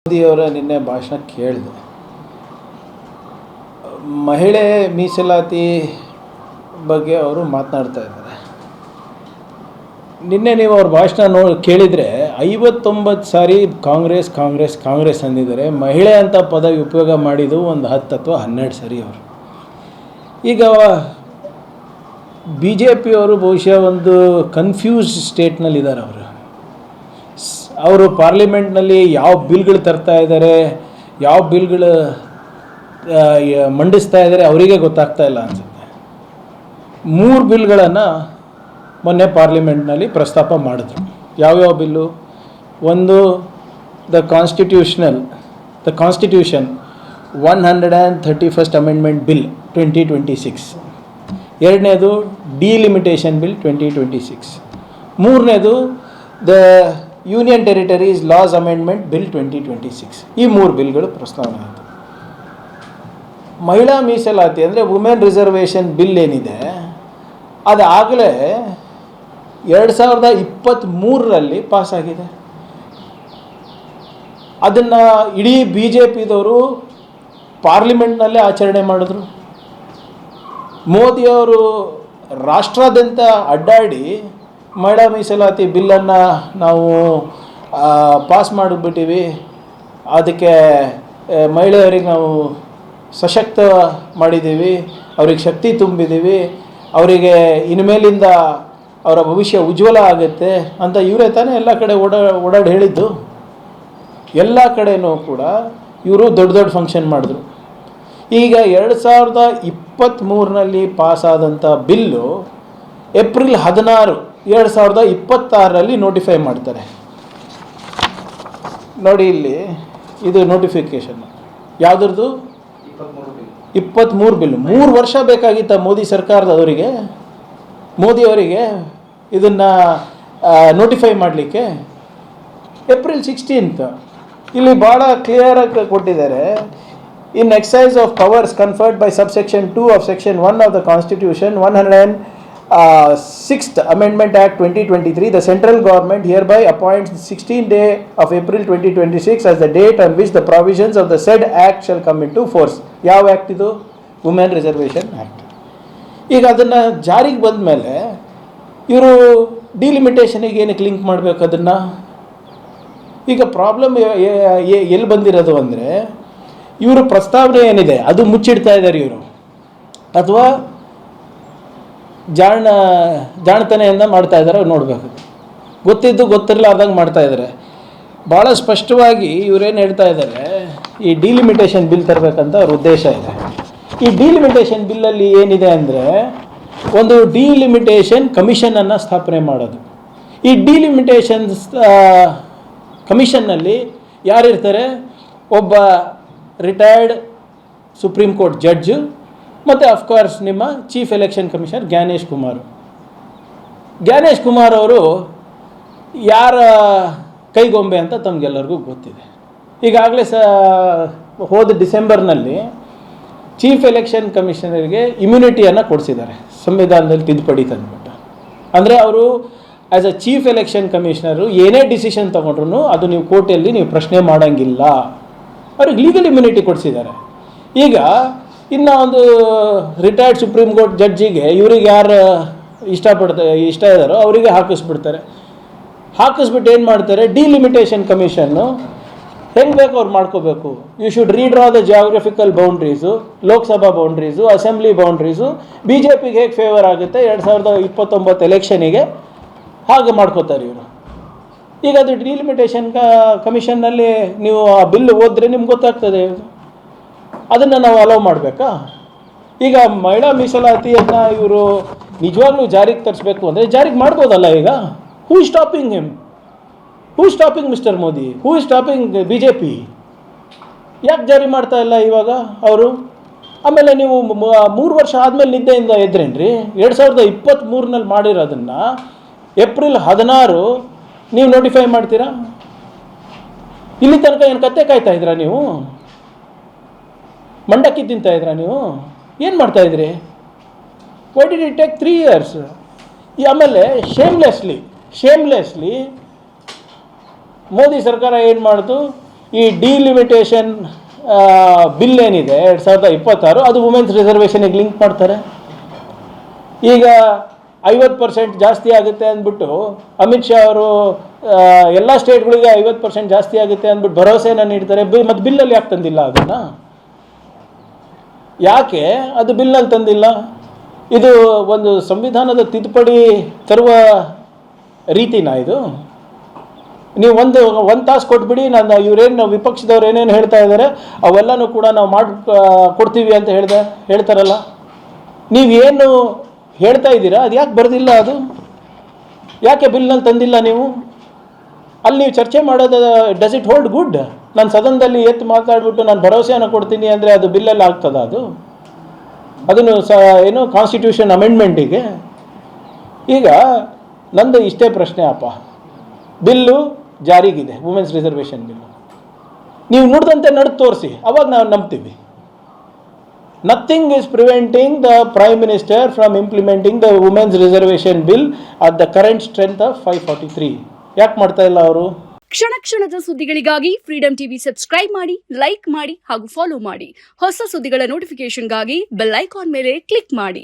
ಮೋದಿಯವರ ನಿನ್ನೆ ಭಾಷಣ ಕೇಳಿದೆ. ಮಹಿಳೆ ಮೀಸಲಾತಿ ಬಗ್ಗೆ ಅವರು ಮಾತನಾಡ್ತಾ ಇದ್ದಾರೆ. ನಿನ್ನೆ ನೀವು ಅವ್ರ ಭಾಷಣ ಕೇಳಿದರೆ 59 ಸಾರಿ ಕಾಂಗ್ರೆಸ್ ಕಾಂಗ್ರೆಸ್ ಕಾಂಗ್ರೆಸ್ ಅಂದಿದ್ದಾರೆ. ಮಹಿಳೆ ಅಂತ ಪದ ಉಪಯೋಗ ಮಾಡಿದ್ದು ಒಂದು 10 ಅಥವಾ 12 ಸರಿ ಅವರು. ಈಗ ಬಿ ಜೆ ಪಿಯವರು ಬಹುಶಃ ಒಂದು ಕನ್ಫ್ಯೂಸ್ಡ್ ಸ್ಟೇಟ್ನಲ್ಲಿದ್ದಾರೆ. ಅವರು ಪಾರ್ಲಿಮೆಂಟ್ನಲ್ಲಿ ಯಾವ ಬಿಲ್ಗಳು ತರ್ತಾ ಇದ್ದಾರೆ, ಯಾವ ಬಿಲ್ಗಳು ಮಂಡಿಸ್ತಾ ಇದ್ದಾರೆ ಅವರಿಗೆ ಗೊತ್ತಾಗ್ತಾ ಇಲ್ಲ ಅನಿಸುತ್ತೆ. 3 ಬಿಲ್ಗಳನ್ನು ಮೊನ್ನೆ ಪಾರ್ಲಿಮೆಂಟ್ನಲ್ಲಿ ಪ್ರಸ್ತಾಪ ಮಾಡಿದ್ರು. ಯಾವ್ಯಾವ ಬಿಲ್ಲು? ಒಂದು the constitution 131st amendment bill 2026, ಎರಡನೇದು ಡಿಲಿಮಿಟೇಷನ್ ಬಿಲ್ 2026, ಮೂರನೇದು the union territories loss amendment bill 2026. ಈ 3 ಬಿಲ್ಗಳು ಪ್ರಸ್ತಾವನೆ ಆಯಿತು. ಮಹಿಳಾ ಮೀಸಲಾತಿ ಅಂದರೆ ವುಮೆನ್ ರಿಸರ್ವೇಷನ್ ಬಿಲ್ ಏನಿದೆ ಅದು ಆಗಲೇ 2023ರಲ್ಲಿ ಪಾಸಾಗಿದೆ. ಅದನ್ನು ಇಡೀ ಬಿ ಜೆ ಪಿದವರು ಪಾರ್ಲಿಮೆಂಟ್ನಲ್ಲೇ ಆಚರಣೆ ಮಾಡಿದ್ರು. ಮೋದಿಯವರು ರಾಷ್ಟ್ರಾದ್ಯಂತ ಅಡ್ಡಾಡಿ ಮಹಿಳಾ ಮೀಸಲಾತಿ ಬಿಲ್ಲನ್ನು ನಾವು ಪಾಸ್ ಮಾಡಿಬಿಟ್ಟಿವಿ, ಅದಕ್ಕೆ ಮಹಿಳೆಯರಿಗೆ ನಾವು ಸಶಕ್ತ ಮಾಡಿದ್ದೀವಿ, ಅವ್ರಿಗೆ ಶಕ್ತಿ ತುಂಬಿದ್ದೀವಿ, ಅವರಿಗೆ ಇನ್ಮೇಲಿಂದ ಅವರ ಭವಿಷ್ಯ ಉಜ್ವಲ ಆಗುತ್ತೆ ಅಂತ ಇವರೇ ತಾನೇ ಎಲ್ಲ ಕಡೆ ಓಡಾಡಿ ಹೇಳಿದ್ದು. ಎಲ್ಲ ಕಡೆಯೂ ಕೂಡ ಇವರು ದೊಡ್ಡ ದೊಡ್ಡ ಫಂಕ್ಷನ್ ಮಾಡಿದ್ರು. ಈಗ 2023ರಲ್ಲಿ ಪಾಸಾದಂಥ ಬಿಲ್ಲು ಏಪ್ರಿಲ್ 16, 2026ರಲ್ಲಿ ನೋಟಿಫೈ ಮಾಡ್ತಾರೆ. ನೋಡಿ ಇಲ್ಲಿ ಇದು ನೋಟಿಫಿಕೇಷನ್ ಯಾವುದ್ರದ್ದು? 23 ಬಿಲ್ಲು. 3 ವರ್ಷ ಬೇಕಾಗಿತ್ತ ಮೋದಿ ಸರ್ಕಾರದವರಿಗೆ, ಮೋದಿಯವರಿಗೆ ಇದನ್ನು ನೋಟಿಫೈ ಮಾಡಲಿಕ್ಕೆ. ಏಪ್ರಿಲ್ 16 ಇಲ್ಲಿ ಭಾಳ ಕ್ಲಿಯರಾಗಿ ಕೊಟ್ಟಿದ್ದಾರೆ. In exercise of powers conferred by subsection 2 of section 1 of the constitution 106th Amendment Act 2023, the central government hereby appoints the 16th day of April 2026 as the date on which the provisions of the said act shall come into force. ಯಾವ act ಇದು? Women reservation act. ಈಗ ಅದನ್ನು ಜಾರಿಗೆ ಬಂದ ಮೇಲೆ ಇವರು ಡಿಲಿಮಿಟೇಷನಿಗೆ ಏನಕ್ಕೆ link ಮಾಡಬೇಕು ಅದನ್ನು? ಈಗ ಪ್ರಾಬ್ಲಮ್ ಎಲ್ಲಿ ಬಂದಿರೋದು ಅಂದರೆ ಇವರು ಪ್ರಸ್ತಾವನೆ ಏನಿದೆ ಅದು ಮುಚ್ಚಿಡ್ತಾ ಇದ್ದಾರೆ ಇವರು, ಅಥವಾ ಜಾಣತನೆಯಿಂದ ಮಾಡ್ತಾ ಇದ್ದಾರೆ ನೋಡಬೇಕು. ಗೊತ್ತಿದ್ದು ಗೊತ್ತಿರಲಾರ್ದಂಗೆ ಮಾಡ್ತಾ ಇದ್ದಾರೆ. ಭಾಳ ಸ್ಪಷ್ಟವಾಗಿ ಇವರೇನು ಹೇಳ್ತಾ ಇದ್ದಾರೆ, ಈ ಡಿಲಿಮಿಟೇಷನ್ ಬಿಲ್ ತರಬೇಕಂತ ಅವ್ರ ಉದ್ದೇಶ ಇದೆ. ಈ ಡಿಲಿಮಿಟೇಷನ್ ಬಿಲ್ಲಲ್ಲಿ ಏನಿದೆ ಅಂದರೆ ಒಂದು ಡಿಲಿಮಿಟೇಷನ್ ಕಮಿಷನನ್ನು ಸ್ಥಾಪನೆ ಮಾಡೋದು. ಈ ಡಿಲಿಮಿಟೇಷನ್ ಕಮಿಷನ್ನಲ್ಲಿ ಯಾರಿರ್ತಾರೆ? ಒಬ್ಬ ರಿಟೈರ್ಡ್ ಸುಪ್ರೀಂ ಕೋರ್ಟ್ ಜಡ್ಜು ಮತ್ತು ಅಫ್ಕೋರ್ಸ್ ನಿಮ್ಮ chief election commissioner Gyanesh Kumar ಅವರು ಯಾರ ಕೈಗೊಂಬೆ ಅಂತ ತಮಗೆಲ್ಲರಿಗೂ ಗೊತ್ತಿದೆ. ಈಗಾಗಲೇ ಹೋದ ಡಿಸೆಂಬರ್ನಲ್ಲಿ ಚೀಫ್ ಎಲೆಕ್ಷನ್ ಕಮಿಷನರ್ಗೆ ಇಮ್ಯುನಿಟಿಯನ್ನು ಕೊಡಿಸಿದ್ದಾರೆ ಸಂವಿಧಾನದಲ್ಲಿ ತಿದ್ದುಪಡಿ ತಂದುಬಿಟ್ಟು. ಅಂದರೆ ಅವರು as a chief election commissioner ಏನೇ ಡಿಸಿಷನ್ ತೊಗೊಂಡ್ರು ಅದು ನೀವು ಕೋರ್ಟಲ್ಲಿ ನೀವು ಪ್ರಶ್ನೆ ಮಾಡೋಂಗಿಲ್ಲ, ಅವ್ರಿಗೆ ಲೀಗಲ್ ಇಮ್ಯುನಿಟಿ ಕೊಡಿಸಿದ್ದಾರೆ. ಈಗ ಇನ್ನು ಒಂದು ರಿಟೈರ್ಡ್ ಸುಪ್ರೀಂ ಕೋರ್ಟ್ ಜಡ್ಜಿಗೆ ಇವ್ರಿಗೆ ಯಾರು ಇಷ್ಟ ಇದ್ದಾರೋ ಅವರಿಗೆ ಹಾಕಿಸ್ಬಿಟ್ಟು ಏನು ಮಾಡ್ತಾರೆ? ಡಿಲಿಮಿಟೇಷನ್ ಕಮಿಷನ್ನು ಹೆಂಗೆ ಬೇಕು ಅವ್ರು ಮಾಡ್ಕೋಬೇಕು. You should redraw the geographical boundaries, Lok Sabha boundaries, assembly boundaries, B J ಪಿಗೆ ಹೇಗೆ ಫೇವರ್ ಆಗುತ್ತೆ 2029 ಎಲೆಕ್ಷನಿಗೆ ಹಾಗೆ ಮಾಡ್ಕೋತಾರೆ ಇವರು. ಈಗ ಅದು ಡಿಲಿಮಿಟೇಷನ್ ಕಮಿಷನ್ನಲ್ಲಿ ನೀವು ಆ ಬಿಲ್ ಓದಿದ್ರೆ ನಿಮ್ಗೆ ಗೊತ್ತಾಗ್ತದೆ. ಅದನ್ನು ನಾವು ಅಲೌ ಮಾಡಬೇಕಾ? ಈಗ ಮಹಿಳಾ ಮೀಸಲಾತಿಯನ್ನು ಇವರು ನಿಜವಾಗ್ಲೂ ಜಾರಿಗೆ ತರಿಸ್ಬೇಕು ಅಂದರೆ ಜಾರಿಗೆ ಮಾಡ್ಬೋದಲ್ಲ. ಈಗ who is stopping him? Who is stopping mister Modi? Who is stopping B J P? ಯಾಕೆ ಜಾರಿ ಮಾಡ್ತಾ ಇಲ್ಲ ಇವಾಗ ಅವರು? ಆಮೇಲೆ ನೀವು 3 ವರ್ಷ ಆದಮೇಲೆ ನಿದ್ದೆಯಿಂದ ಎದ್ರೇನ್ರಿ? 2023ನಲ್ಲಿ ಮಾಡಿರೋದನ್ನು ಏಪ್ರಿಲ್ 16 ನೀವು ನೋಟಿಫೈ ಮಾಡ್ತೀರಾ? ಇಲ್ಲಿ ತನಕ ಏನು ಕತ್ತೆ ಕಾಯ್ತಾ ಇದ್ದೀರಾ ನೀವು? ಮಂಡಕ್ಕಿ ತಿಂತಾ ಇದ್ದೀರಾ ನೀವು? ಏನು ಮಾಡ್ತಾಯಿದ್ರಿ? Why did it take 3 years? ಆಮೇಲೆ ಶೇಮ್ಲೆಸ್ಲಿ ಮೋದಿ ಸರ್ಕಾರ ಏನು ಮಾಡಿತು? ಈ ಡಿಲಿಮಿಟೇಷನ್ ಬಿಲ್ ಏನಿದೆ 2026 ಅದು ವುಮೆನ್ಸ್ ರಿಸರ್ವೇಷನಿಗೆ ಲಿಂಕ್ ಮಾಡ್ತಾರೆ. ಈಗ 50% ಜಾಸ್ತಿ ಆಗುತ್ತೆ ಅಂದ್ಬಿಟ್ಟು ಅಮಿತ್ ಶಾ ಅವರು ಎಲ್ಲ ಸ್ಟೇಟ್ಗಳಿಗೆ 50% ಜಾಸ್ತಿ ಆಗುತ್ತೆ ಅಂದ್ಬಿಟ್ಟು ಭರವಸೆನ ನೀಡ್ತಾರೆ. ಮತ್ತು ಬಿಲ್ಲಲ್ಲಿ ಯಾಕೆ ತಂದಿಲ್ಲ ಅದನ್ನು? ಯಾಕೆ ಅದು ಬಿಲ್ನಲ್ಲಿ ತಂದಿಲ್ಲ? ಇದು ಒಂದು ಸಂವಿಧಾನದ ತಿದ್ದುಪಡಿ ತರುವ ರೀತಿನಾ ಇದು? ನೀವು ಒಂದು ತಾಸು ಕೊಟ್ಬಿಡಿ, ನಾನು ಇವರೇನು ವಿಪಕ್ಷದವ್ರು ಏನೇನು ಹೇಳ್ತಾ ಇದ್ದಾರೆ ಅವೆಲ್ಲನೂ ಕೂಡ ನಾವು ಕೊಡ್ತೀವಿ ಅಂತ ಹೇಳ್ತಾರಲ್ಲ. ನೀವೇನು ಹೇಳ್ತಾ ಇದ್ದೀರಾ ಅದು ಯಾಕೆ ಬರೆದಿಲ್ಲ? ಅದು ಯಾಕೆ ಬಿಲ್ನಲ್ಲಿ ತಂದಿಲ್ಲ ನೀವು? ಅಲ್ಲಿ ನೀವು ಚರ್ಚೆ ಮಾಡೋದು ಡಸ್ ಇಟ್ ಹೋಲ್ಡ್ ಗುಡ್? ನಾನು ಸದನದಲ್ಲಿ ಎತ್ತು ಮಾತಾಡ್ಬಿಟ್ಟು ನಾನು ಭರವಸೆಯನ್ನು ಕೊಡ್ತೀನಿ ಅಂದರೆ ಅದು ಬಿಲ್ಲಲ್ಲಿ ಆಗ್ತದ? ಅದನ್ನು ಏನು ಕಾನ್ಸ್ಟಿಟ್ಯೂಷನ್ ಅಮೆಂಡ್ಮೆಂಟಿಗೆ? ಈಗ ನಂದು ಇಷ್ಟೇ ಪ್ರಶ್ನೆ ಅಪ್ಪ, ಬಿಲ್ಲು ಜಾರಿಗಿದೆ, ವುಮೆನ್ಸ್ ರಿಸರ್ವೇಷನ್ ಬಿಲ್ಲು, ನೀವು ನುಡಿದಂತೆ ನಡೆದು ತೋರಿಸಿ, ಅವಾಗ ನಾವು ನಂಬ್ತೀವಿ. Nothing is preventing the prime minister from implementing the women's reservation bill at the current strength of 543. ಯಾಕೆ ಮಾಡ್ತಾ ಇಲ್ಲ ಅವರು? ಕ್ಷಣ ಕ್ಷಣದ ಸುದ್ದಿಗಳಿಗಾಗಿ ಫ್ರೀಡಂ ಟಿವಿ ಸಬ್ಸ್ಕ್ರೈಬ್ ಮಾಡಿ, ಲೈಕ್ ಮಾಡಿ ಹಾಗೂ ಫಾಲೋ ಮಾಡಿ. ಹೊಸ ಸುದ್ದಿಗಳ ನೋಟಿಫಿಕೇಶನ್ಗಾಗಿ ಬೆಲ್ ಐಕಾನ್ ಮೇಲೆ ಕ್ಲಿಕ್ ಮಾಡಿ.